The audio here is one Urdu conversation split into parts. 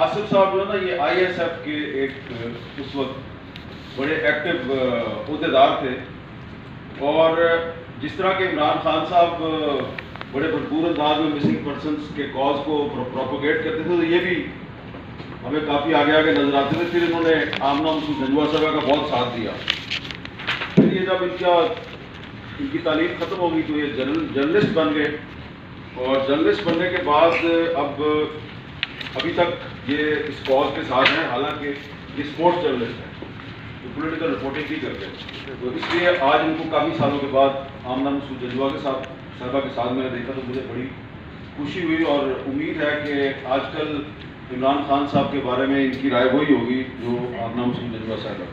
آصف صاحب جو ہے نا یہ آئی ایس ایف کے ایک اس وقت بڑے ایکٹیو عہدیدار تھے، اور جس طرح کے عمران خان صاحب بڑے بھرپور انداز میں مسنگ پرسنس کے کاز کو پروپوگیٹ کرتے تھے، تو یہ بھی ہمیں کافی آگے آگے نظر آتے تھے. پھر انہوں نے آمنہ مسعود نجوہ صاحبہ کا بہت ساتھ دیا. پھر یہ جب ان کی تعلیم ختم ہو گئی تو یہ جرنلسٹ بن گئے، اور جرنلسٹ بننے کے بعد اب ابھی تک یہ اس کاز کے ساتھ ہیں، حالانکہ یہ اسپورٹس جرنلسٹ ہیں، جو پولیٹیکل رپورٹنگ بھی کرتے ہیں. تو اس لیے آج ان کو کافی سالوں کے بعد آمنہ مسعود نجوہ صاحبہ کے ساتھ میں نے دیکھا تو مجھے بڑی خوشی ہوئی، اور امید ہے کہ آج کل عمران خان صاحب کے بارے میں ان کی رائے وہی ہوگی جو آمنہ مسعود نجوہ صاحبہ.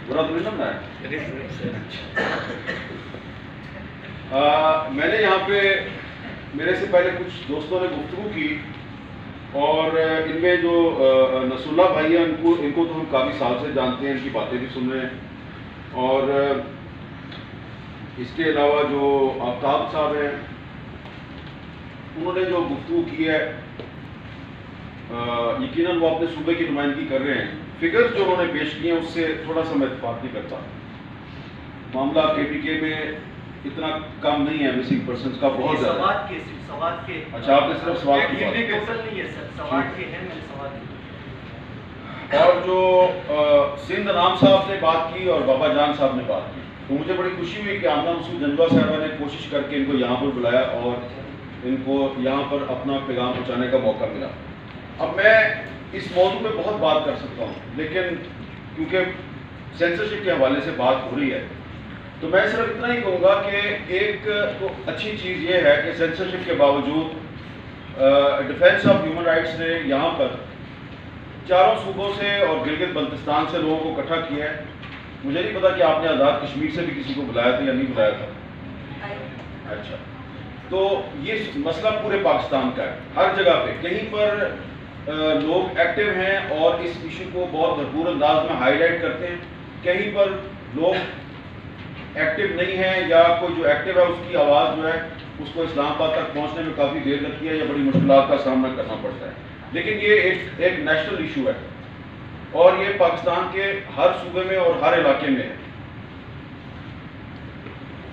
برا تو نہیں لگ رہا ہے. میں نے یہاں پہ میرے سے پہلے کچھ دوستوں نے گفتگو کی، اور ان میں جو نصر اللہ بھائی ہیں ان کو تو ہم کافی سال سے جانتے ہیں، ان کی باتیں بھی سن رہے ہیں. اور اس کے علاوہ جو آفتاب صاحب ہیں انہوں نے جو گفتگو کی ہے، یقیناً وہ اپنے صوبے کی نمائندگی کر رہے ہیں. فگرز جو انہوں نے پیش کیے ہیں اس سے تھوڑا سا میں اتفاق نہیں کرتا. معاملہ کے پی کے میں اتنا کم نہیں ہے، مسنگ پرسنس کا بہت زیادہ. اچھا آپ نے صرف سواد کی بات کی، اور جو سندھ انعام صاحب نے بات کی اور بابا جان صاحب نے بات کی، تو مجھے بڑی خوشی ہوئی کہ آمنہ مسعود نجوہ صاحبہ نے کوشش کر کے ان کو یہاں پر بلایا اور ان کو یہاں پر اپنا پیغام پہنچانے کا موقع ملا. اب میں اس موضوع پہ بہت بات کر سکتا ہوں، لیکن کیونکہ سینسرشپ کے حوالے سے بات ہو رہی ہے تو میں صرف اتنا ہی کہوں گا کہ ایک تو اچھی چیز یہ ہے کہ سینسرشپ کے باوجود ڈیفینس آف ہیومن رائٹس نے یہاں پر چاروں صوبوں سے اور گلگت بلتستان سے لوگوں کو اکٹھا کیا ہے. مجھے نہیں پتا کہ آپ نے آزاد کشمیر سے بھی کسی کو بلایا تھا یا نہیں بلایا تھا. اچھا، تو یہ مسئلہ پورے پاکستان کا ہے، ہر جگہ پہ کہیں پر لوگ ایکٹیو ہیں اور اس ایشو کو بہت بھرپور انداز میں ہائی لائٹ کرتے ہیں، کہیں پر لوگ ایکٹیو نہیں ہیں یا کوئی جو ایکٹیو ہے اس کی آواز جو ہے اس کو اسلام آباد تک پہنچنے میں کافی دیر لگتی ہے یا بڑی مشکلات کا سامنا کرنا پڑتا ہے. لیکن یہ ایک نیشنل ایشو ہے اور یہ پاکستان کے ہر صوبے میں اور ہر علاقے میں ہے.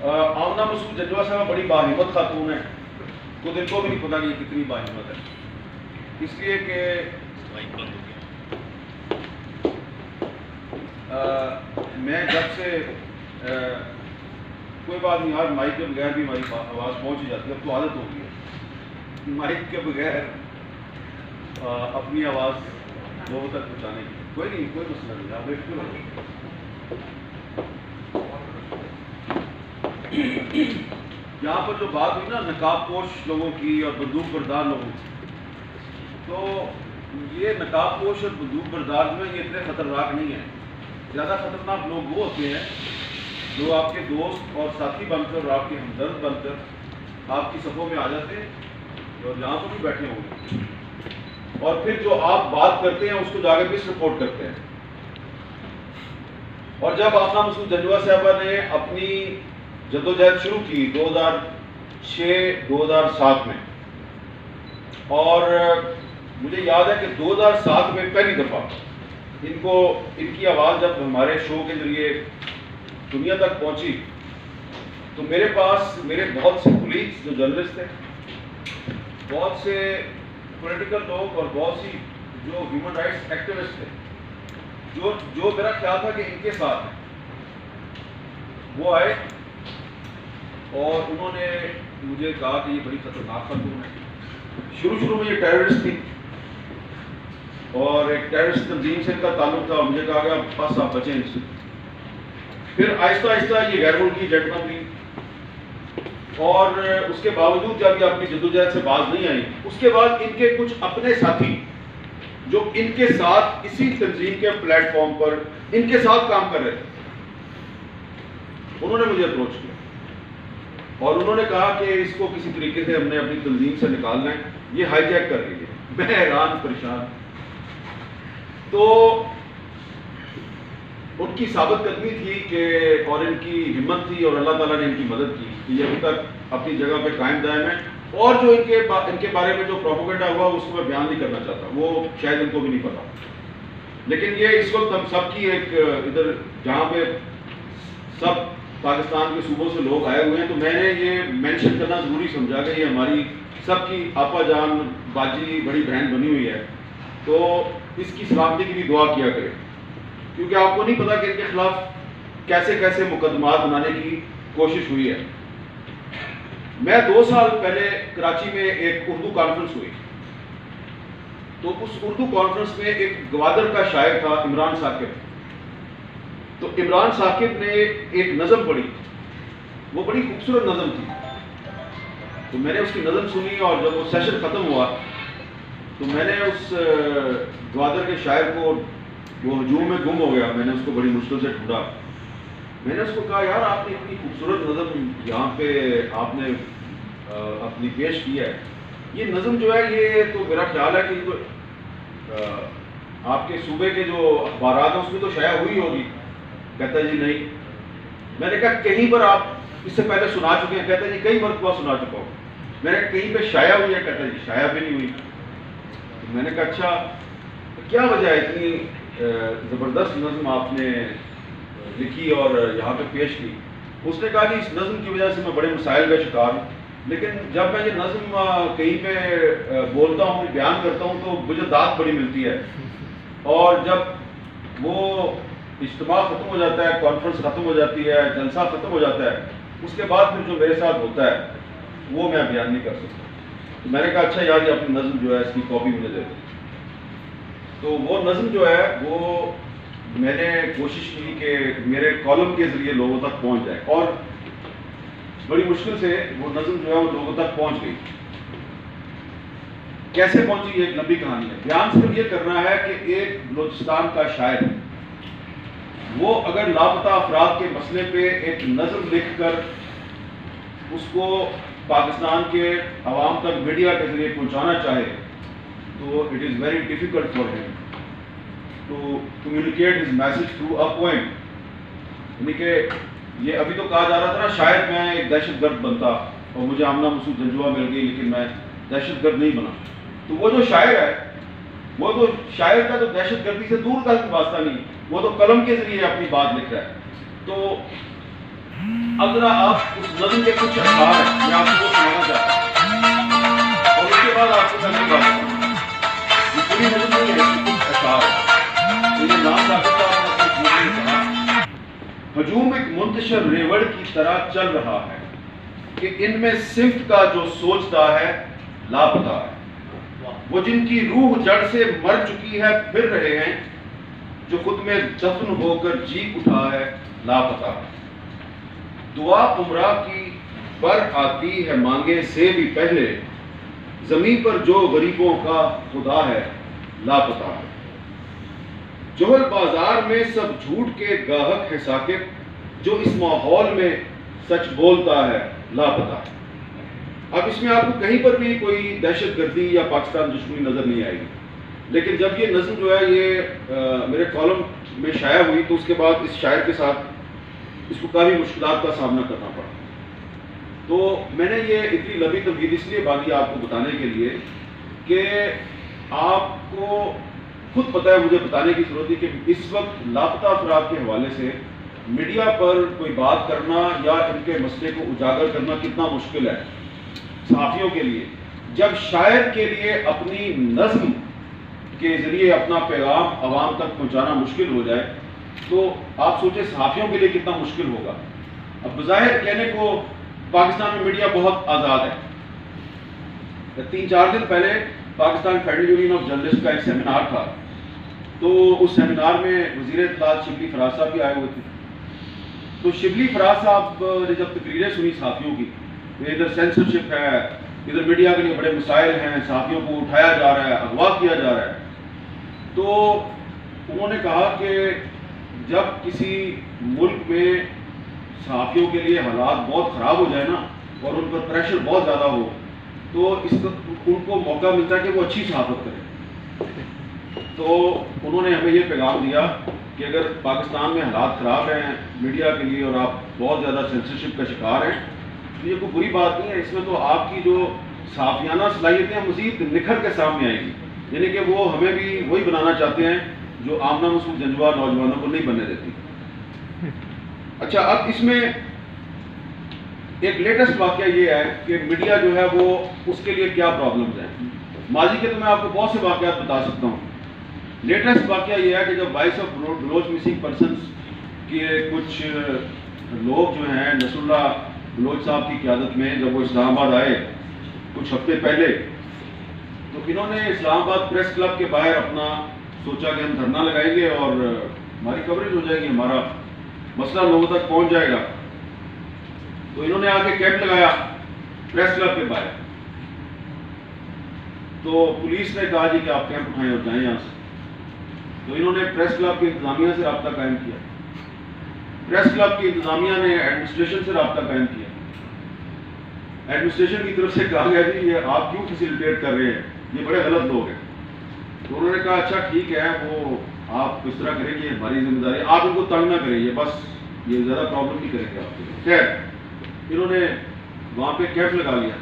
آمنہ مسعود نجوہ صاحبہ بڑی باہمت خاتون ہے، خود ان کو بھی نہیں پتا کہ یہ کتنی باہمت ہے، اس لیے کہ میں جب سے کوئی بات نہیں یار، مائک کے بغیر بھی ہماری آواز پہنچ ہی جاتی ہے، اب تو عادت ہو گئی ہے مائک کے بغیر اپنی آواز لوگوں تک پہنچانے کی. کوئی نہیں، کوئی مسئلہ نہیں، آپ ویٹ کرو. یہاں پر جو بات ہوئی نا نقاب پوش لوگوں کی اور بندوق بردار لوگوں کی، تو یہ نقاب پوش اور بندوق بردار میں یہ اتنے خطرناک نہیں ہیں. زیادہ خطرناک لوگ وہ ہوتے ہیں جو آپ کے دوست اور ساتھی بن کر اور آپ کے ہمدرد بن کر آپ کی صفوں میں آ جاتے ہیں اور جہاں پر بھی بیٹھے ہوں گے، اور پھر جو آپ بات کرتے ہیں اس کو جا کے مس رپورٹ کرتے ہیں. اور جب آمنہ مسعود نجوہ صاحبہ نے اپنی جدوجہد شروع کی 2006-2007 میں، اور مجھے یاد ہے کہ 2007 میں پہلی دفعہ ان کی آواز جب ہمارے شو کے ذریعے دنیا تک پہنچی تو میرے پاس میرے بہت سے کولیگز جو جرنلسٹ تھے، بہت سے پولیٹیکل لوگ اور بہت سی جو ہیومن رائٹس ایکٹیوسٹ تھے جو میرا خیال تھا کہ ان کے ساتھ ہیں، وہ آئے اور انہوں نے مجھے کہا کہ یہ بڑی خطرناک خاتون ہے. شروع میں یہ ٹیررسٹ تھی اور ایک ٹیررسٹ تنظیم سے ان کا تعلق تھا، اور مجھے کہا گیا بس آپ بچیں اس سے. پھر آہستہ آہستہ یہ غیر ملکی ایجنٹ بن گئی، اور اس کے باوجود جب یہ اپنی جدوجہد سے باز نہیں آئی، اس کے بعد ان کے کچھ اپنے ساتھی جو ان کے ساتھ اسی تنظیم کے پلیٹ فارم پر ان کے ساتھ کام کر رہے تھے، انہوں نے مجھے اپروچ کیا اور انہوں نے کہا کہ اس کو کسی طریقے سے ہم نے اپنی تنظیم سے نکالنا ہے، یہ ہائی جیک کر رہی ہے. میں حیران پریشان. تو ان کی ثابت قدمی تھی کہ اور ان کی ہمت تھی اور اللہ تعالیٰ نے ان کی مدد کی کہ یہ ابھی تک اپنی جگہ پہ قائم دائم ہے اور جو ان کے بارے میں جو پروپیگنڈا ہوا اس کو میں بیان نہیں کرنا چاہتا، وہ شاید ان کو بھی نہیں پتا، لیکن یہ اس وقت ہم سب کی ایک ادھر جہاں پہ سب پاکستان کے صوبوں سے لوگ آئے ہوئے ہیں، تو میں نے یہ مینشن کرنا ضروری سمجھا کہ یہ ہماری سب کی آپا جان باجی بڑی بہن بنی ہوئی ہے، تو اس کی سلامتی کی بھی دعا کیا کرے، کیونکہ آپ کو نہیں پتا کہ ان کے خلاف کیسے کیسے مقدمات بنانے کی کوشش ہوئی ہے۔ میں 2 سال پہلے کراچی میں ایک اردو کانفرنس ہوئی، تو اس اردو کانفرنس میں ایک گوادر کا شاعر تھا عمران ثاقب، تو عمران ثاقب نے ایک نظم پڑھی، وہ بڑی خوبصورت نظم تھی، تو میں نے اس کی نظم سنی، اور جب وہ سیشن ختم ہوا تو میں نے اس گوادر کے شاعر کو، وہ ہجوم میں گم ہو گیا، میں نے اس کو بڑی مشکل سے ڈھونڈا، میں نے اس کو کہا یار آپ نے اتنی خوبصورت نظم یہاں پہ آپ نے اپنی پیش کی ہے، یہ نظم جو ہے یہ تو میرا خیال ہے کہ یہ تو آپ کے صوبے کے جو اخبارات ہیں اس میں تو شائع ہوئی ہوگی۔ کہتا ہے جی نہیں۔ میں نے کہا کہیں پر آپ اس سے پہلے سنا چکے ہیں؟ کہتا ہے جی کئی مرتبہ سنا چکا ہوں۔ میں نے کہا کہیں پہ شائع ہوئی ہے؟ کہتا ہے جی شائع بھی نہیں ہوئی۔ میں نے کہا اچھا کیا وجہ ہے اتنی زبردست نظم آپ نے لکھی اور یہاں پہ پیش کی؟ اس نے کہا کہ اس نظم کی وجہ سے میں بڑے مسائل کا شکار ہوں، لیکن جب میں یہ نظم کہیں پہ بولتا ہوں، بیان کرتا ہوں تو مجھے داد بڑی ملتی ہے، اور جب وہ اجتماع ختم ہو جاتا ہے، کانفرنس ختم ہو جاتی ہے، جلسہ ختم ہو جاتا ہے، اس کے بعد پھر جو میرے ساتھ ہوتا ہے وہ میں بیان نہیں کر سکتا۔ تو میں نے کہا اچھا یار یہ اپنی نظم جو ہے اس کی کاپی مجھے دے دو۔ تو وہ نظم جو ہے وہ میں نے کوشش کی کہ میرے کالم کے ذریعے لوگوں تک پہنچ جائے، اور بڑی مشکل سے وہ نظم جو ہے وہ لوگوں تک پہنچ گئی۔ کیسے پہنچی یہ ایک لمبی کہانی ہے۔ بیان صرف یہ کرنا ہے کہ ایک بلوچستان کا شاعر وہ اگر لاپتہ افراد کے مسئلے پہ ایک نظم لکھ کر اس کو پاکستان کے عوام تک میڈیا کے ذریعے پہنچانا چاہے تو it is very difficult for him to communicate his message through a poem. یعنی کہ یہ ابھی تو کہا جا رہا تھا نا شاید میں ایک دہشت گرد بنتا اور مجھے آمنہ مسعود جنجوہ مل گئی لیکن میں دہشت گرد نہیں بنا، تو وہ جو شاعر ہے وہ تو شاعر کا تو دہشت گردی سے دور کا واسطہ نہیں، وہ تو قلم کے ذریعے اپنی بات لکھ رہا ہے۔ تو اب ذرا آپ اس نظم کے کچھ اشعار ہیں میں آپ کو سنانا چاہتا ہوں، اور اس کے بعد آپ کو میں بات کروں گا۔ یہ پوری نظم نہیں ہے، اس کے کچھ اشعار ہیں۔ تو یہ نام ثاقب صاحب نے اپنے جملے میں کہا، ہجوم ایک منتشر ریوڑ کی طرح چل رہا ہے کہ ان میں صنف کا جو سوچتا ہے لاپتہ ہے، وہ جن کی روح جڑ سے مر چکی ہے پھر رہے ہیں، جو خود میں دفن ہو کر جی اٹھا ہے لاپتہ ہے۔ دعا عمرہ کی بر آتی ہے مانگے سے بھی پہلے، زمین پر جو غریبوں کا خدا ہے لاپتہ ہے۔ جوہل بازار میں سب جھوٹ کے گاہک ہے ثاقب، جو اس ماحول میں سچ بولتا ہے لاپتہ ہے۔ اب اس میں آپ کو کہیں پر بھی کوئی دہشت گردی یا پاکستان دشمنی نظر نہیں آئے گی، لیکن جب یہ نظم جو ہے یہ میرے کالم میں شائع ہوئی تو اس کے بعد اس شاعر کے ساتھ اس کو کافی مشکلات کا سامنا کرنا پڑا۔ تو میں نے یہ اتنی لمبی تمہید اس لیے باندھی آپ کو بتانے کے لیے کہ آپ کو خود پتہ ہے، مجھے بتانے کی ضرورت ہے کہ اس وقت لاپتہ افراد کے حوالے سے میڈیا پر کوئی بات کرنا یا ان کے مسئلے کو اجاگر کرنا کتنا مشکل ہے صحافیوں کے لیے۔ جب شاعر کے لیے اپنی نظم کے ذریعے اپنا پیغام عوام تک پہنچانا مشکل ہو جائے تو آپ سوچیں صحافیوں کے لیے کتنا مشکل ہوگا۔ اب بظاہر کہنے کو پاکستان میں میڈیا بہت آزاد ہے۔ 3-4 دن پہلے Pakistan federal union of journalist کا ایک سیمینار تھا، تو اس سیمینار میں وزیر اطلاعات شبلی فراز صاحب بھی آئے ہوئے تھے۔ تو شبلی فراز صاحب نے جب تقریریں سنی صحافیوں کی، ادھر سینسرشپ ہے، ادھر میڈیا کے لیے بڑے مسائل ہیں، صحافیوں کو اٹھایا جا رہا ہے، اغوا کیا جا رہا ہے، تو انہوں نے کہا کہ جب کسی ملک میں صحافیوں کے لیے حالات بہت خراب ہو جائے نا اور ان پر پریشر بہت زیادہ ہو تو ان کو موقع ملتا ہے کہ وہ اچھی صحافت کریں۔ تو انہوں نے ہمیں یہ پیغام دیا کہ اگر پاکستان میں حالات خراب ہیں میڈیا کے لیے اور آپ بہت زیادہ سینسرشپ کا شکار ہیں تو یہ کوئی بری بات نہیں ہے، اس میں تو آپ کی جو صحافیانہ صلاحیتیں مزید نکھر کے سامنے آئیں گی، یعنی کہ وہ ہمیں بھی وہی بنانا چاہتے ہیں جو آمنہ مسعود جنجوہ نوجوانوں کو نہیں بننے دیتی۔ اچھا، اب اس میں ایک لیٹسٹ واقعہ یہ ہے کہ میڈیا جو ہے وہ اس کے لیے کیا پرابلمز ہیں۔ ماضی کے تو میں آپ کو بہت سے واقعات بتا سکتا ہوں۔ لیٹسٹ واقعہ یہ ہے کہ جب voice of Baloch missing persons کے کچھ لوگ جو ہیں نصر اللہ بلوچ صاحب کی قیادت میں جب وہ اسلام آباد آئے کچھ ہفتے پہلے، تو انہوں نے اسلام آباد پریس کلب کے باہر اپنا سوچا کہ ہم دھرنا لگائیں گے اور ہماری کوریج ہو جائے گی، ہمارا مسئلہ لوگوں تک پہنچ جائے گا۔ تو انہوں نے آ کے کیمپ لگایا پریس کلب کے باہر۔ تو پولیس نے کہا جی کہ آپ کیمپ اٹھائیں اور جائیں یہاں سے۔ تو انہوں نے پریس کلب کی انتظامیہ سے رابطہ قائم کیا، پریس کلب کی انتظامیہ نے ایڈمنسٹریشن سے رابطہ قائم کیا۔ ایڈمنسٹریشن کی طرف سے کہا گیا جی یہ آپ کیوں فیسیلیٹیٹ کر رہے ہیں، یہ بڑے غلط لوگ ہیں۔ تو انہوں نے کہا اچھا ٹھیک ہے، وہ آپ اس طرح کریں، یہ ہماری ذمہ داری، آپ ان کو تنگ نہ کریں، یہ بس یہ زیادہ پرابلم نہیں کریں گے آپ کے لیے۔ خیر، انہوں نے وہاں پہ کیمپ لگا لیا۔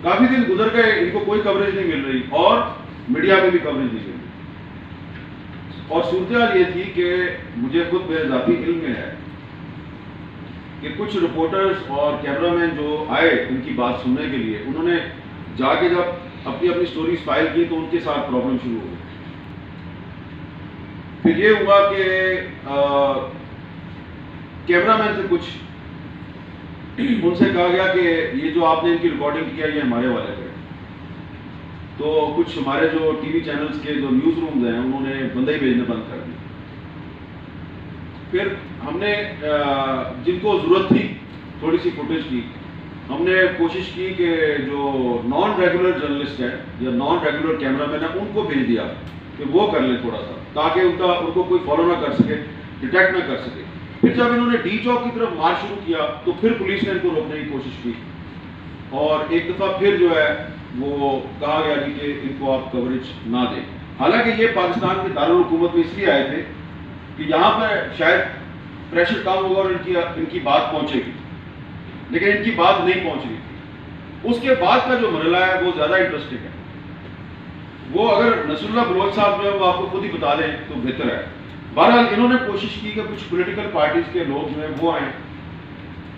کافی دن گزر گئے، ان کو کوئی کوریج نہیں مل رہی اور میڈیا میں بھی کوریج نہیں مل رہی۔ اور صورتحال یہ تھی کہ مجھے خود میرے ذاتی علم میں ہے کہ کچھ رپورٹرز اور کیمرہ مین جو آئے ان کی بات سننے کے لیے، انہوں نے جا کے جب اپنی سٹوریز فائل کی تو ان کے ساتھ پرابلم شروع ہو گئی۔ پھر یہ ہوا کہ کیمرہ مین سے کچھ ان سے کہا گیا کہ یہ جو آپ نے ان کی ریکارڈنگ کیا یہ ہمارے والے کریں۔ تو کچھ ہمارے جو ٹی وی چینلز کے جو نیوز رومز ہیں انہوں نے بندے ہی بھیجنے بند کر دیے۔ پھر ہم نے جن کو ضرورت تھی تھوڑی سی فوٹیج کی، ہم نے کوشش کی کہ جو نان ریگولر جرنلسٹ ہیں یا نان ریگولر کیمرہ مین ہیں ان کو بھیج دیا کہ وہ کر لیں تھوڑا سا، تاکہ ان کو کوئی فالو نہ کر سکے، ڈیٹیکٹ نہ کر سکے۔ پھر جب انہوں نے ڈی چوک کی طرف مارچ شروع کیا تو پھر پولیس نے ان کو روکنے کی کوشش کی، اور ایک دفعہ پھر جو ہے وہ کہا گیا جی کہ ان کو آپ کوریج نہ دیں۔ حالانکہ یہ پاکستان کے دارالحکومت میں اس لیے آئے تھے کہ یہاں پر شاید پریشر کم ہوگا اور ان کی بات پہنچے گی، لیکن ان کی بات نہیں پہنچ رہی تھی۔ اس کے بعد کا جو مرحلہ ہے وہ زیادہ انٹرسٹنگ ہے، وہ اگر نصر اللہ بلوچ صاحب جو ہے وہ آپ کو خود ہی بتا دیں تو بہتر ہے۔ بہرحال انہوں نے کوشش کی کہ کچھ پولیٹیکل پارٹیز کے لوگ جو ہیں وہ آئیں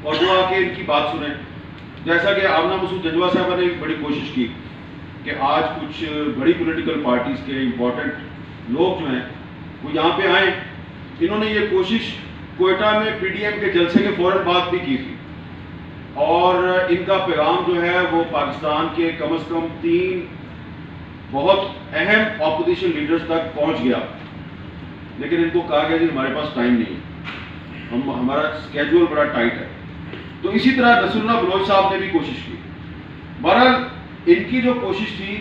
اور وہ آ کے ان کی بات سنیں۔ جیسا کہ آمنہ مسعود جنجوہ صاحبہ نے بڑی کوشش کی کہ آج کچھ بڑی پولیٹیکل پارٹیز کے امپورٹنٹ لوگ جو ہیں وہ یہاں پہ آئیں۔ انہوں نے یہ کوشش کوئٹہ میں پی ڈی ایم کے جلسے کے فوراً بعد بھی کی تھی، اور ان کا پیغام جو ہے وہ پاکستان کے کم از کم 3 بہت اہم اپوزیشن لیڈرز تک پہنچ گیا، لیکن ان کو کہا گیا جی ہمارے پاس ٹائم نہیں ہے، ہمارا اسکیجول بڑا ٹائٹ ہے۔ تو اسی طرح نصر اللہ بلوچ صاحب نے بھی کوشش کی۔ بہرحال ان کی جو کوشش تھی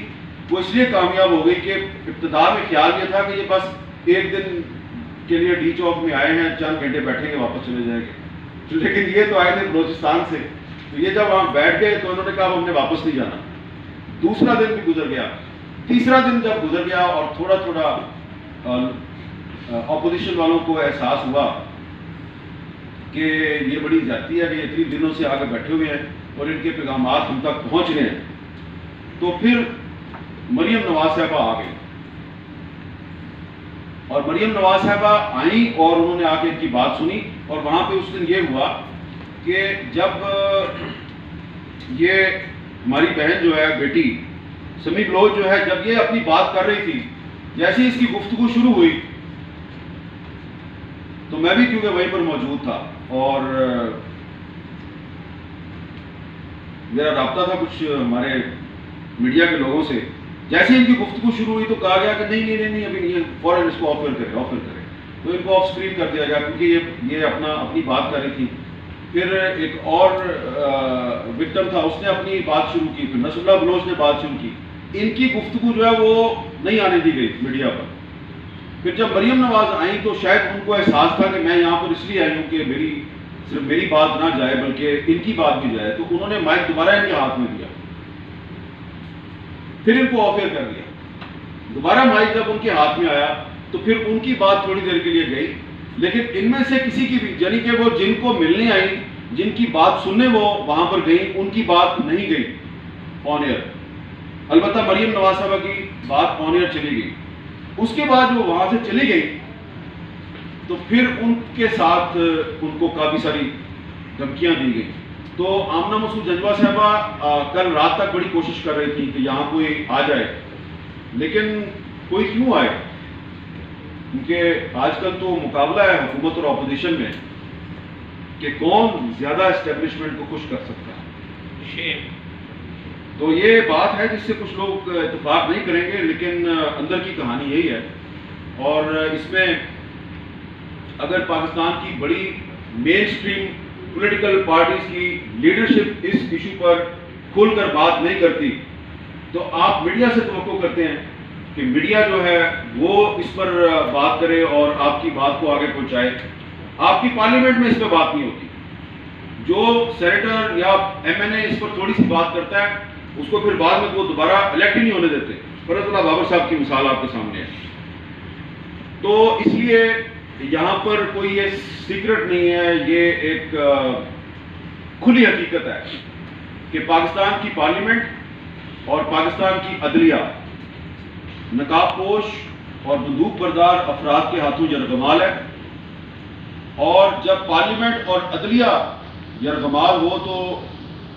وہ اس لیے کامیاب ہو گئی کہ ابتدا میں خیال یہ تھا کہ یہ بس ایک دن کے لیے ڈی چوک میں آئے ہیں، چند گھنٹے بیٹھیں گے واپس چلے جائیں گے، لیکن یہ تو آئے تھے بلوچستان سے، تو یہ جب وہاں بیٹھ گئے تو انہوں نے کہا ہم نے واپس نہیں جانا۔ دوسرا دن بھی گزر گیا، تیسرا دن جب گزر گیا اور تھوڑا تھوڑا اپوزیشن والوں کو احساس ہوا کہ یہ بڑی زیادتی ہے کہ اتنی دنوں سے آگے بیٹھے ہوئے ہیں اور ان کے پیغامات ہم تک پہنچ گئے ہیں، تو پھر مریم نواز صاحبہ آ گئی، اور مریم نواز صاحبہ آئیں اور انہوں نے آ کے ان کی بات سنی۔ اور وہاں پہ اس دن یہ ہوا کہ جب یہ ہماری بہن جو ہے بیٹی سمی بلوچ جو ہے جب یہ اپنی بات کر رہی تھی، جیسے اس کی گفتگو شروع ہوئی تو میں بھی کیونکہ وہیں پر موجود تھا اور میرا رابطہ تھا کچھ ہمارے میڈیا کے لوگوں سے، جیسے ان کی گفتگو شروع ہوئی تو کہا گیا کہ نہیں ابھی نہیں، فوراً اس کو آف کریں، تو ان کو آف اسکرین کر دیا گیا کیونکہ یہ اپنی بات کر رہی تھی۔ پھر ایک اور وکٹم تھا، اس نے اپنی بات شروع کی، پھر نصر اللہ بلوچ نے بات شروع کی، ان کی گفتگو جو ہے وہ نہیں آنے دی گئی میڈیا پر۔ پھر جب مریم نواز آئیں تو شاید ان کو احساس تھا کہ میں یہاں پر اس لیے آئی ہوں کہ صرف میری بات نہ جائے بلکہ ان کی بات بھی جائے، تو انہوں نے مائک دوبارہ ان کے ہاتھ میں دیا، پھر ان کو آف ایئر کر دیا۔ دوبارہ مائک جب ان کے ہاتھ میں آیا تو پھر ان کی بات تھوڑی دیر کے لیے گئی، لیکن ان میں سے کسی کی بھی، یعنی کہ وہ جن کو ملنے آئیں، جن کی بات سننے وہ وہاں پر گئیں، ان کی بات نہیں گئی آن ایئر۔ البتہ مریم نواز صاحبہ کی بات آن ایئر چلی گئی. اس کے بعد وہ وہاں سے چلی گئی تو پھر ان کے ساتھ ان کو کافی ساری دھمکیاں دی گئی. تو آمنہ مسعود جنجوہ صاحبہ کل رات تک بڑی کوشش کر رہی تھی کہ یہاں کوئی آ جائے, لیکن کوئی کیوں آئے, کیونکہ آج کل تو مقابلہ ہے حکومت اور اپوزیشن میں کہ کون زیادہ اسٹیبلشمنٹ کو خوش کر سکتا ہے. تو یہ بات ہے جس سے کچھ لوگ اتفاق نہیں کریں گے, لیکن اندر کی کہانی یہی ہے. اور اس میں اگر پاکستان کی بڑی مین اسٹریم پولیٹیکل پارٹیز کی لیڈرشپ اس ایشو پر کھل کر بات نہیں کرتی تو آپ میڈیا سے توقع کرتے ہیں کہ میڈیا جو ہے وہ اس پر بات کرے اور آپ کی بات کو آگے پہنچائے. آپ کی پارلیمنٹ میں اس پہ بات نہیں ہوتی. جو سینیٹر یا ایم این اے اس پر تھوڑی سی بات کرتا ہے اس کو پھر بعد میں وہ دوبارہ الیکٹ ہی نہیں ہونے دیتے. فرض اللہ بابر صاحب کی مثال آپ کے سامنے ہے. تو اس لیے یہاں پر کوئی یہ سیکرٹ نہیں ہے, یہ ایک کھلی حقیقت ہے کہ پاکستان کی پارلیمنٹ اور پاکستان کی عدلیہ نقاب پوش اور بندوق بردار افراد کے ہاتھوں یرغمال ہے. اور جب پارلیمنٹ اور عدلیہ یرغمال ہو تو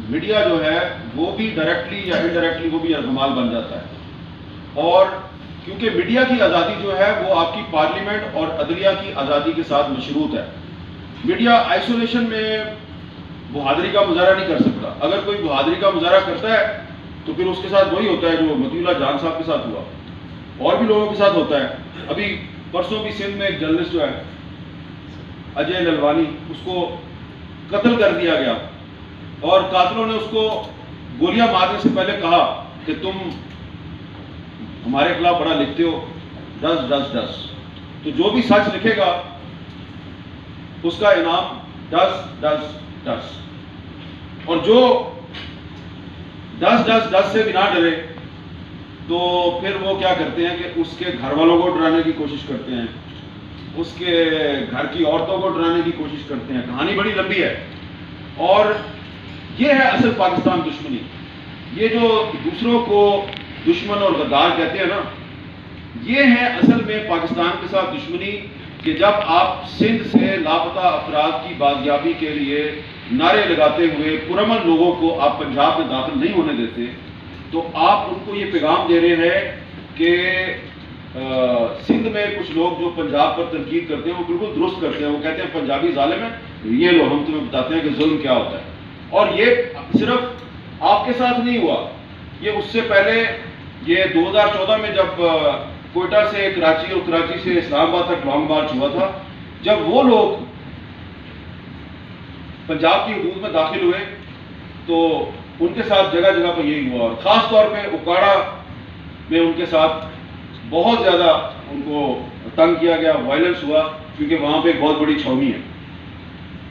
میڈیا جو ہے وہ بھی ڈائریکٹلی یا انڈائریکٹلی وہ بھی یرغمال بن جاتا ہے. اور کیونکہ میڈیا کی آزادی جو ہے وہ آپ کی پارلیمنٹ اور عدلیہ کی آزادی کے ساتھ مشروط ہے. میڈیا آئسولیشن میں بہادری کا مظاہرہ نہیں کر سکتا. اگر کوئی بہادری کا مظاہرہ کرتا ہے تو پھر اس کے ساتھ وہی ہوتا ہے جو مطیع اللہ جان صاحب کے ساتھ ہوا, اور بھی لوگوں کے ساتھ ہوتا ہے. ابھی پرسوں بھی سندھ میں ایک جرنلسٹ جو ہے اجے للوانی, اس کو قتل کر دیا گیا اور قاتلوں نے اس کو گولیاں مارنے سے پہلے کہا کہ تم ہمارے خلاف بڑا لکھتے ہو, 10-10-10. تو جو بھی سچ لکھے گا اس کا انعام 10-10-10. اور جو 10-10-10 سے بھی نہ ڈرے تو پھر وہ کیا کرتے ہیں کہ اس کے گھر والوں کو ڈرانے کی کوشش کرتے ہیں, اس کے گھر کی عورتوں کو ڈرانے کی کوشش کرتے ہیں. کہانی بڑی لمبی ہے. اور یہ ہے اصل پاکستان دشمنی. یہ جو دوسروں کو دشمن اور غدار کہتے ہیں نا, یہ ہے اصل میں پاکستان کے ساتھ دشمنی کہ جب آپ سندھ سے لاپتہ افراد کی بازیابی کے لیے نعرے لگاتے ہوئے پرامن لوگوں کو آپ پنجاب میں داخل نہیں ہونے دیتے تو آپ ان کو یہ پیغام دے رہے ہیں کہ سندھ میں کچھ لوگ جو پنجاب پر تنقید کرتے ہیں وہ بالکل درست کرتے ہیں. وہ کہتے ہیں پنجابی ظالم ہیں, یہ لو ہم تمہیں بتاتے ہیں کہ ظلم کیا ہوتا ہے. اور یہ صرف آپ کے ساتھ نہیں ہوا, یہ اس سے پہلے یہ 2014 میں جب کوئٹہ سے کراچی اور کراچی سے اسلام آباد تک لانگ مارچ ہوا تھا, جب وہ لوگ پنجاب کی حدود میں داخل ہوئے تو ان کے ساتھ جگہ جگہ پہ یہی ہوا. اور خاص طور پہ اکاڑا میں ان کے ساتھ بہت زیادہ ان کو تنگ کیا گیا, وائلنس ہوا, کیونکہ وہاں پہ ایک بہت بڑی چھاؤنی ہے.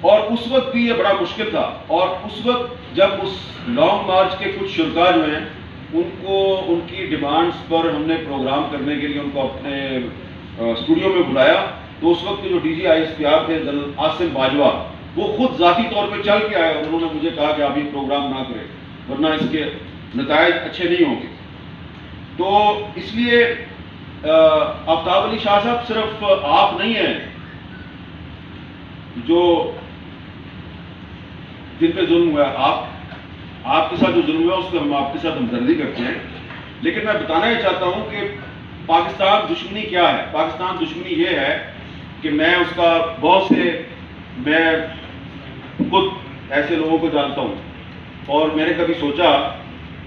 اور اس وقت بھی یہ بڑا مشکل تھا. اور اس وقت جب اس لانگ مارچ کے کچھ شرکاء جو ہیں ان کو ان کی ڈیمانڈز پر ہم نے پروگرام کرنے کے لیے ان کو اپنے اسٹوڈیو میں بلایا, تو اس وقت جو D G I S P R تھے جنرل آصف باجوہ, وہ خود ذاتی طور پہ چل کے آئے اور انہوں نے مجھے کہا کہ آپ یہ پروگرام نہ کریں ورنہ اس کے نتائج اچھے نہیں ہوں گے. تو اس لیے آفتاب علی شاہ صاحب صرف آپ نہیں ہیں جو جن پہ ظلم ہوا ہے, آپ کے ساتھ جو ظلم ہوا اس پہ ہم آپ کے ساتھ ہمدردی کرتے ہیں. لیکن میں بتانا یہ چاہتا ہوں کہ پاکستان دشمنی کیا ہے. پاکستان دشمنی یہ ہے کہ میں اس کا بہت سے, میں خود ایسے لوگوں کو جانتا ہوں اور میں نے کبھی سوچا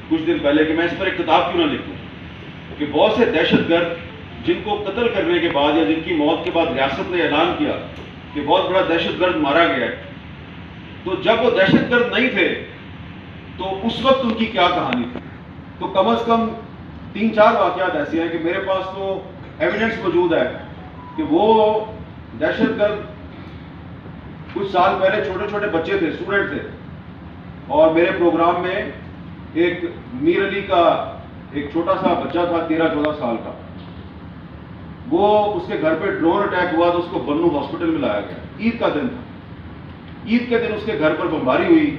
کچھ دن پہلے کہ میں اس پر ایک کتاب کیوں نہ لکھوں, کہ بہت سے دہشت گرد جن کو قتل کرنے کے بعد یا جن کی موت کے بعد ریاست نے اعلان کیا کہ بہت بڑا دہشت گرد مارا گیا ہے, تو جب وہ دہشت گرد نہیں تھے تو اس وقت ان کی کیا کہانی تھی. تو کم از کم 3-4 واقعات ایسے ہیں کہ میرے پاس تو ایویڈنس موجود ہے کہ وہ دہشت گرد کچھ سال پہلے چھوٹے چھوٹے بچے تھے, اسٹوڈنٹ تھے, اور میرے پروگرام میں ایک میر علی کا ایک چھوٹا سا بچہ تھا 13-14 سال کا, وہ اس کے گھر پہ ڈرون اٹیک ہوا تو اس کو بنو ہاسپٹل میں لایا گیا. عید کا دن تھا, عید کے دن اس کے گھر پر بمباری ہوئی.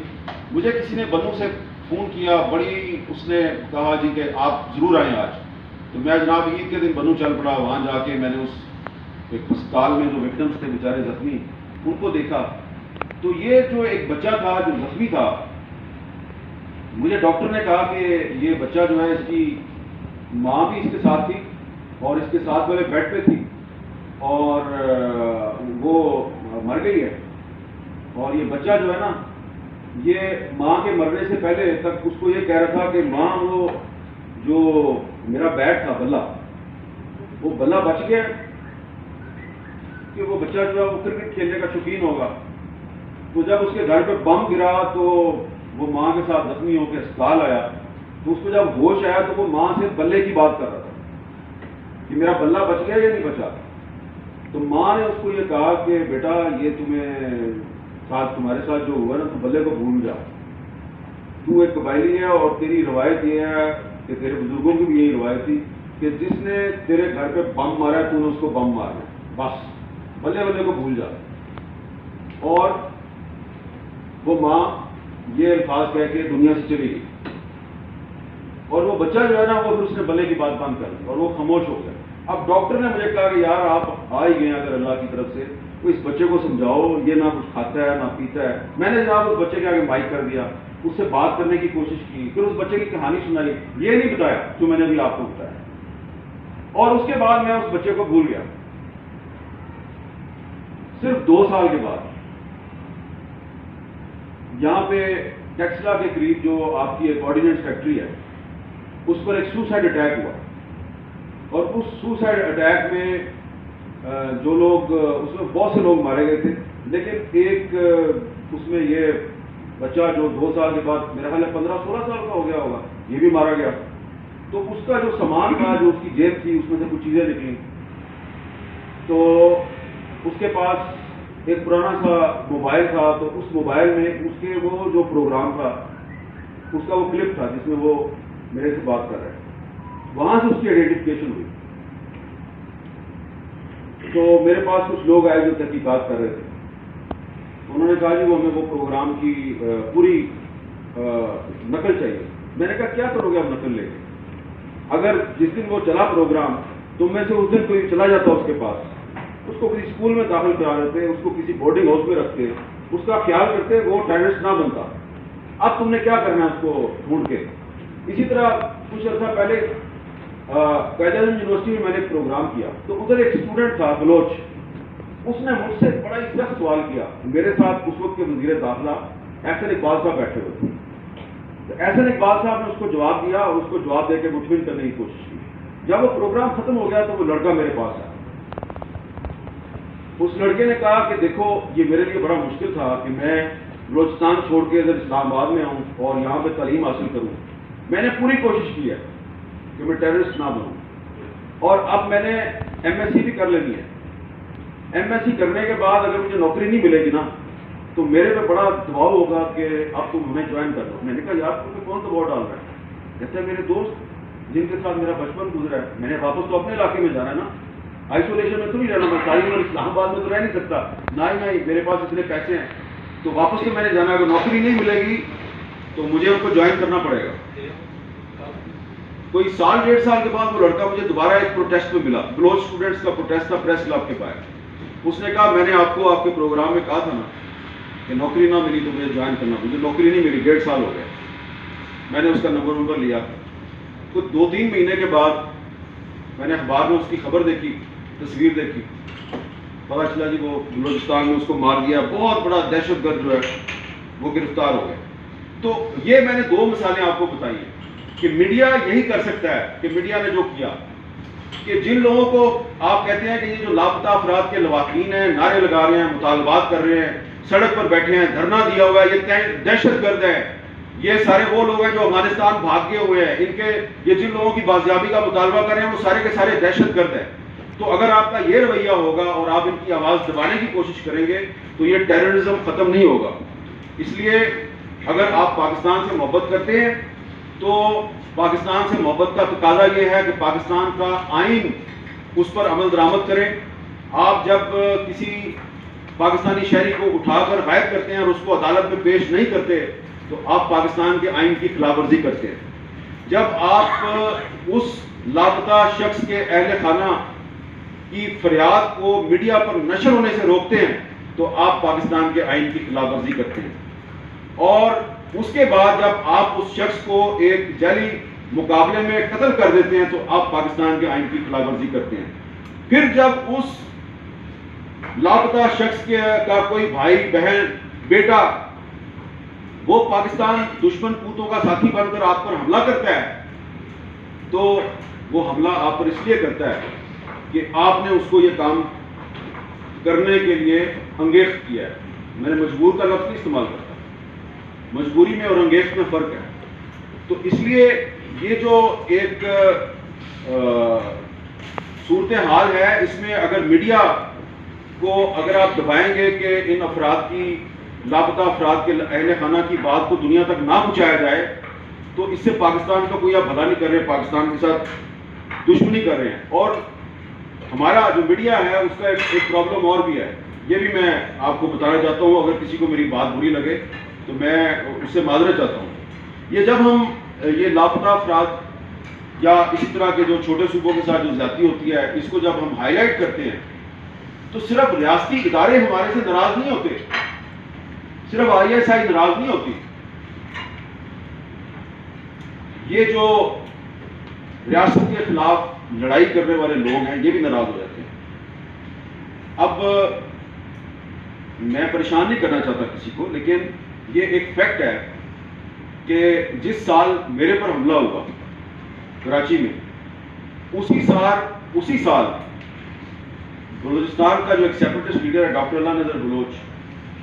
مجھے کسی نے بنو سے فون کیا, بڑی اس نے کہا جی کہ آپ ضرور آئیں آج. تو میں جناب عید کے دن بنو چل پڑا. وہاں جا کے میں نے اس ایک ہسپتال میں جو وکٹمس تھے بیچارے زخمی, ان کو دیکھا. تو یہ جو ایک بچہ تھا جو زخمی تھا, مجھے ڈاکٹر نے کہا کہ یہ بچہ جو ہے اس کی ماں بھی اس کے ساتھ تھی اور اس کے ساتھ والے بیڈ پہ تھی اور وہ مر گئی ہے. اور یہ بچہ جو ہے نا, یہ ماں کے مرنے سے پہلے تک اس کو یہ کہہ رہا تھا کہ ماں وہ جو میرا بیٹ تھا بلہ, وہ بلہ بچ گیا کہ وہ بچہ جو ہے وہ کرکٹ کھیلنے کا شوقین ہوگا. تو جب اس کے گھر پہ بم گرا تو وہ ماں کے ساتھ زخمی ہو کے اسپتال آیا. تو اس کو جب ہوش آیا تو وہ ماں سے بلے کی بات کر رہا تھا کہ میرا بلہ بچ گیا یا نہیں بچا. تو ماں نے اس کو یہ کہا کہ بیٹا یہ تمہارے ساتھ جو ہوا نا, تو بلے کو بھول جا. تو ایک قبائلی ہے اور تیری روایت یہ ہے کہ تیرے بزرگوں کی بھی یہی روایت تھی کہ جس نے تیرے گھر پہ بم مارا ہے تو نے اس کو بم مارنا, بس بلے بلے کو بھول جا. اور وہ ماں یہ الفاظ کہہ کے دنیا سے چلی گئی. اور وہ بچہ جو ہے نا, وہ پھر اس نے بلے کی بات بند کر دی اور وہ خاموش ہو گیا. اب ڈاکٹر نے مجھے کہا کہ یار آپ آ ہی گئے اگر اللہ کی طرف سے, تو اس بچے کو سمجھاؤ, یہ نہ کچھ کھاتا ہے نہ پیتا ہے. میں نے جناب اس بچے کے آگے مائک کر دیا, اس سے بات کرنے کی کوشش کی, پھر اس بچے کی کہانی سنائی. یہ نہیں بتایا جو میں نے ابھی آپ کو بتایا. اور اس کے بعد میں اس بچے کو بھول گیا. صرف 2 سال کے بعد یہاں پہ ٹیکسلا کے قریب جو آپ کی ایک آرڈیننس فیکٹری ہے, اس پر ایک سوسائڈ اٹیک ہوا. اور اس سوسائڈ اٹیک میں جو لوگ, اس میں بہت سے لوگ مارے گئے تھے, لیکن ایک اس میں یہ بچہ جو 2 سال کے بعد میرا خیال ہے 15-16 سال کا ہو گیا ہوگا, یہ بھی مارا گیا. تو اس کا جو سامان تھا, جو اس کی جیب تھی, اس میں سے کچھ چیزیں نکلیں. تو اس کے پاس ایک پرانا سا موبائل تھا. تو اس موبائل میں اس کے وہ جو پروگرام تھا, اس کا وہ کلپ تھا جس میں وہ میرے سے بات کر رہے ہیں. وہاں سے اس کی آئیڈینٹیفکیشن ہوئی. تو میرے پاس کچھ لوگ آئے جو تحقیقات کر رہے تھے. انہوں نے کہا جی وہ ہمیں وہ پروگرام کی پوری نقل چاہیے. میں نے کہا کیا کرو گے آپ نقل لے کے؟ اگر جس دن وہ چلا پروگرام, تو میں سے اس دن کوئی چلا جاتا اس کے پاس, اس کو کسی اسکول میں داخل کرا دیتے, اس کو کسی بورڈنگ ہاؤس میں رکھتے, اس کا خیال کرتے, وہ ٹیررسٹ نہ بنتا. اب تم نے کیا کرنا ہے اس کو ڈھونڈ کے. اسی طرح کچھ عرصہ پہلے قائد اعظم یونیورسٹی میں نے ایک پروگرام کیا. تو ادھر ایک اسٹوڈنٹ تھا بلوچ, اس نے مجھ سے بڑا ہی سخت سوال کیا. میرے ساتھ اس وقت کے وزیر داخلہ احسن اقبال صاحب بیٹھے ہوئے تھے. تو احسن اقبال صاحب نے اس کو جواب دیا اور اس کو جواب دے کے مطمئن کرنے کی کوشش کی. جب وہ پروگرام ختم ہو گیا تو وہ لڑکا میرے پاس آیا. اس لڑکے نے کہا کہ دیکھو یہ میرے لیے بڑا مشکل تھا کہ میں بلوچستان چھوڑ کے ادھر اسلام آباد میں آؤں اور یہاں پہ تعلیم حاصل کروں. میں نے پوری کوشش کی ہے کہ میں ٹیررسٹ نہ بنوں, اور اب میں نے ایم ایس سی بھی کر لینی ہے. ایم ایس سی کرنے کے بعد اگر مجھے نوکری نہیں ملے گی نا, تو میرے پہ بڑا دباؤ ہوگا کہ اب تم ہمیں جوائن کر دو. میں نے کہا یار تمہیں کون دباؤ ڈال رہا ہے؟ کہتے ہیں میرے دوست جن کے ساتھ میرا بچپن گزرا ہے, میں نے واپس تو اپنے علاقے میں جانا ہے نا, آئسولیشن میں تو نہیں رہنا. میں ساری عمر اسلام آباد میں تو رہ نہیں سکتا, نہ ہی میرے پاس اتنے پیسے ہیں. تو واپس تو میں نے جانا ہے. اگر نوکری نہیں ملے گی تو مجھے ان کو جوائن کرنا پڑے گا. کوئی 1.5 سال کے بعد وہ لڑکا مجھے دوبارہ ایک پروٹیسٹ میں ملا. بلوچ اسٹوڈنٹس کا پروٹیسٹ تھا پریس کلب کے باہر. اس نے کہا میں نے آپ کو آپ کے پروگرام میں کہا تھا نا کہ نوکری نہ ملی تو مجھے جوائن کرنا. مجھے نوکری نہیں ملی, 1.5 سال ہو گئے. میں نے اس کا نمبر لیا. تو 2-3 مہینے کے بعد میں نے اخبار میں اس کی خبر دیکھی, تصویر دیکھی, پتا چلا جی وہ بلوچستان میں اس کو مار دیا. بہت بڑا دہشت گرد جو ہے وہ گرفتار ہو گئے. تو یہ میں نے 2 مثالیں آپ کو بتائی ہیں کہ میڈیا یہی کر سکتا ہے کہ میڈیا نے جو کیا کہ جن لوگوں کو آپ کہتے ہیں کہ یہ جو لاپتہ افراد کے لواحقین ہیں, نعرے لگا رہے ہیں, مطالبات کر رہے ہیں, سڑک پر بیٹھے ہیں, دھرنا دیا ہوا ہے, یہ دہشت گرد ہیں, یہ سارے وہ لوگ ہیں جو افغانستان بھاگ گئے ہوئے ہیں, ان کے یہ جن لوگوں کی بازیابی کا مطالبہ کر رہے ہیں وہ سارے کے سارے دہشت گرد ہیں. تو اگر آپ کا یہ رویہ ہوگا اور آپ ان کی آواز دبانے کی کوشش کریں گے تو یہ ٹیررزم ختم نہیں ہوگا. اس لیے اگر آپ پاکستان سے محبت کرتے ہیں تو پاکستان سے محبت کا تقاضا یہ ہے کہ پاکستان کا آئین اس پر عمل درآمد کریں. آپ جب کسی پاکستانی شہری کو اٹھا کر غائب کرتے ہیں اور اس کو عدالت میں پیش نہیں کرتے تو آپ پاکستان کے آئین کی خلاف ورزی کرتے ہیں. جب آپ اس لاپتہ شخص کے اہل خانہ کی فریاد کو میڈیا پر نشر ہونے سے روکتے ہیں تو آپ پاکستان کے آئین کی خلاف ورزی کرتے ہیں، اور اس کے بعد جب آپ اس شخص کو ایک جعلی مقابلے میں قتل کر دیتے ہیں تو آپ پاکستان کے آئین کی خلاف ورزی کرتے ہیں۔ پھر جب اس لاپتہ شخص کا کوئی بھائی بہن بیٹا وہ پاکستان دشمن قوتوں کا ساتھی بن کر آپ پر حملہ کرتا ہے تو وہ حملہ آپ پر اس لیے کرتا ہے کہ آپ نے اس کو یہ کام کرنے کے لیے انگیخت کیا ہے۔ میں نے مجبور کا لفظ نہیں استعمال کرتا، مجبوری میں اور انگیخت میں فرق ہے۔ تو اس لیے یہ جو ایک صورتحال ہے، اس میں اگر میڈیا کو اگر آپ دبائیں گے کہ ان افراد کی لاپتہ افراد کے اہل خانہ کی بات کو دنیا تک نہ پہنچایا جائے تو اس سے پاکستان کا کوئی آپ بھلا نہیں کر رہے، پاکستان کے ساتھ دشمنی کر رہے ہیں۔ اور ہمارا جو میڈیا ہے اس کا ایک پرابلم اور بھی ہے، یہ بھی میں آپ کو بتانا چاہتا ہوں، اگر کسی کو میری بات بری لگے تو میں اس سے معذرت چاہتا ہوں۔ یہ جب ہم یہ لاپتہ افراد یا اسی طرح کے جو چھوٹے صوبوں کے ساتھ جو زیادتی ہوتی ہے اس کو جب ہم ہائی لائٹ کرتے ہیں تو صرف ریاستی ادارے ہمارے سے ناراض نہیں ہوتے، صرف ISI ناراض نہیں ہوتی، یہ جو ریاست کے خلاف لڑائی کرنے والے لوگ ہیں یہ بھی ناراض ہو جاتے ہیں۔ اب میں پریشان نہیں کرنا چاہتا کسی کو، لیکن یہ ایک فیکٹ ہے کہ جس سال میرے پر حملہ ہوا کراچی میں، اسی سال بلوچستان کا جو ایک سیپریٹسٹ لیڈر ہے ڈاکٹر اللہ نذر بلوچ،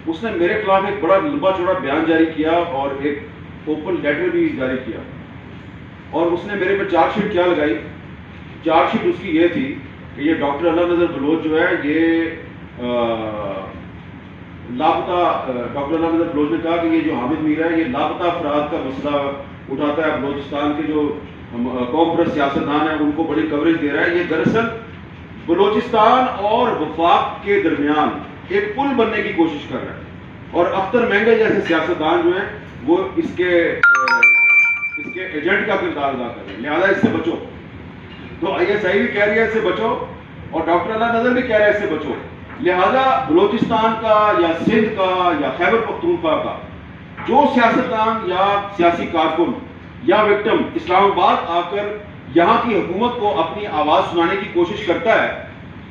اس نے میرے خلاف ایک بڑا لمبا چوڑا بیان جاری کیا اور ایک اوپن لیٹر بھی جاری کیا، اور اس نے میرے پہ چارج شیٹ کیا لگائی۔ چارج شیٹ اس کی یہ تھی کہ یہ ڈاکٹر اللہ نذر بلوچ جو ہے یہ لاپتہ ڈاکٹر اللہ نذر بلوچ نے کہا کہ یہ جو حامد میر ہے یہ لاپتہ افراد کا مسئلہ اٹھاتا ہے، بلوچستان کے جو قوم پرست سیاستدان ہیں ان کو بڑی کوریج دے رہا ہے۔ یہ دراصل بلوچستان اور وفاق کے درمیان ایک پل بننے کی کوشش کر رہا ہے، اور اختر مینگل جیسے سیاستدان جو ہیں وہ اس کے ایجنٹ کا کردار ادا کر رہے ہیں، لہٰذا اس سے بچو۔ تو ISI بھی کہہ رہی ہے اس سے بچو اور ڈاکٹر اللہ نذر بھی کہہ رہے ہیں اس سے بچو، لہذا بلوچستان کا یا سندھ کا یا خیبر پختونخوا کا جو سیاستدان یا سیاسی کارکن یا وکٹم اسلام آباد آ کر یہاں کی حکومت کو اپنی آواز سنانے کی کوشش کرتا ہے،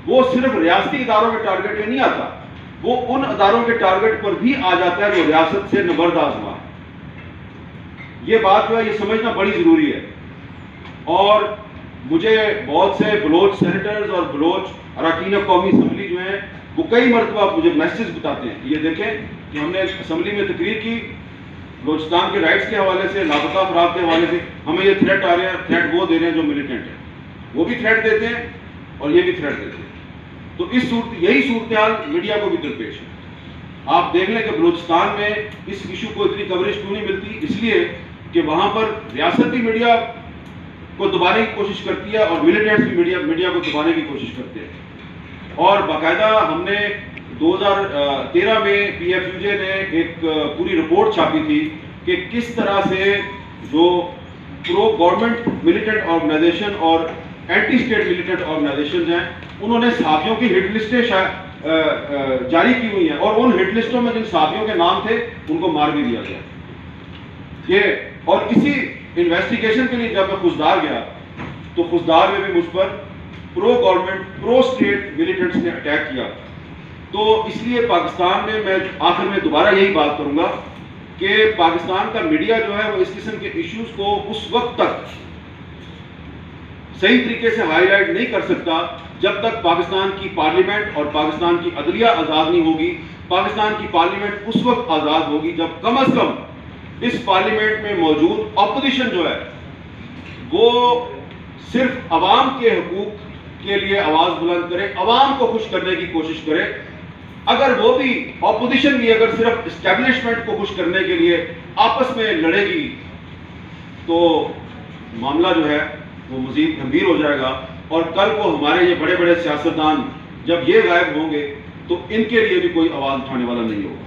وہ صرف ریاستی اداروں کے ٹارگٹ پہ نہیں آتا، وہ ان اداروں کے ٹارگٹ پر بھی آ جاتا ہے جو ریاست سے نبرداز ہوا۔ یہ بات جو ہے یہ سمجھنا بڑی ضروری ہے، اور مجھے بہت سے بلوچ سینیٹرز اور بلوچ اراکین قومی اسمبلی جو ہیں وہ کئی مرتبہ مجھے میسیج بتاتے ہیں کہ یہ دیکھیں کہ ہم نے اسمبلی میں تقریر کی بلوچستان کے رائٹس کے حوالے سے، لاپتہ افراد کے حوالے سے، ہمیں یہ تھریٹ آ رہے ہیں، تھریٹ وہ دے رہے ہیں جو ملیٹنٹ ہیں، وہ بھی تھریٹ دیتے ہیں اور یہ بھی تھریٹ دیتے ہیں۔ تو یہی صورتحال میڈیا کو بھی درپیش ہے۔ آپ دیکھ لیں کہ بلوچستان میں اس ایشو کو اتنی کوریج کیوں نہیں ملتی، اس لیے کہ وہاں پر ریاست بھی میڈیا کو دبانے کی کوشش کرتی ہے اور ملیٹنٹس بھی میڈیا کو دبانے کی کوشش کرتے ہیں۔ اور باقاعدہ ہم نے 2013 میں PFUJ نے ایک پوری رپورٹ چھاپی تھی کہ کس طرح سے جو پرو گورنمنٹ ملیٹنٹ آرگنائزیشن اور اینٹی اسٹیٹ ملیٹنٹ آرگنائزیشن ہیں انہوں نے صحافیوں کی ہٹ لسٹیں جاری کی ہوئی ہیں، اور ان ہٹ لسٹوں میں جن صحافیوں کے نام تھے ان کو مار بھی دیا گیا۔ اور اسی انویسٹیگیشن کے لیے جب میں خوزدار گیا تو خوزدار میں بھی مجھ پر پرو گورنمنٹ پرو اسٹیٹ ملیٹنٹس نے اٹیک کیا۔ تو اس لیے پاکستان میں آخر میں دوبارہ یہی بات کروں گا کہ پاکستان کا میڈیا جو ہے وہ اس قسم کے ایشوز کو اس وقت تک صحیح طریقے سے ہائی لائٹ نہیں کر سکتا جب تک پاکستان کی پارلیمنٹ اور پاکستان کی عدلیہ آزاد نہیں ہوگی۔ پاکستان کی پارلیمنٹ اس وقت آزاد ہوگی جب کم از کم اس پارلیمنٹ میں موجود اپوزیشن جو ہے وہ صرف عوام کے حقوق کے لیے آواز بلند کرے، عوام کو خوش کرنے کی کوشش کرے۔ اگر وہ بھی اپوزیشن بھی اگر صرف اسٹیبلشمنٹ کو خوش کرنے کے لیے آپس میں لڑے گی تو معاملہ جو ہے وہ مزید گمبھیر ہو جائے گا، اور کل کو ہمارے یہ بڑے بڑے سیاستدان جب یہ غائب ہوں گے تو ان کے لیے بھی کوئی آواز اٹھانے والا نہیں ہوگا۔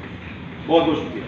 بہت بہت شکریہ۔